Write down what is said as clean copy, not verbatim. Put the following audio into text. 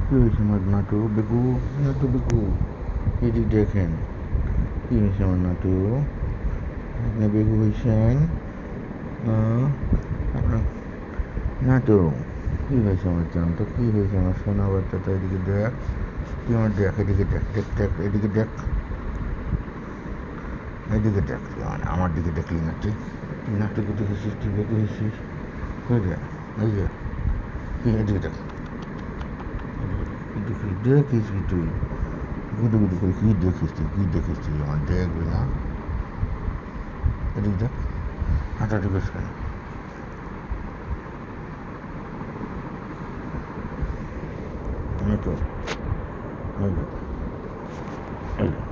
কী হয়েছে আমার নাটু বেগু? নাটু বেগু, এদিক দেখেন, কী হয়েছে আমার নাটু? আপনি বেগু হয়েছেন? আপনার নাটু, কী হয়েছে আমার জান? তো কী হয়েছে আমার সোনা বাচ্চাটা? এদিকে দেখ, তুই আমার দেখ, এদিকে দেখ, দেখ দেখ, এদিকে দেখ, এদিকে দেখ, তুই আমার দিকে দেখলি না? তুই নাটুকে দেখেছিস? তুই বেগু হয়েছিস? হয়ে যা, এই যে, তুই এদিকে দেখ, দেখিস, দেখিস কি তুই? গুদু গুদু করে কী দেখিস তুই? কী দেখিস তুই? আমার দেখবি না? এদিক দেখ, হাঁটাহাঁটি বেশ কেন? এই তো, এই তো, এই তো।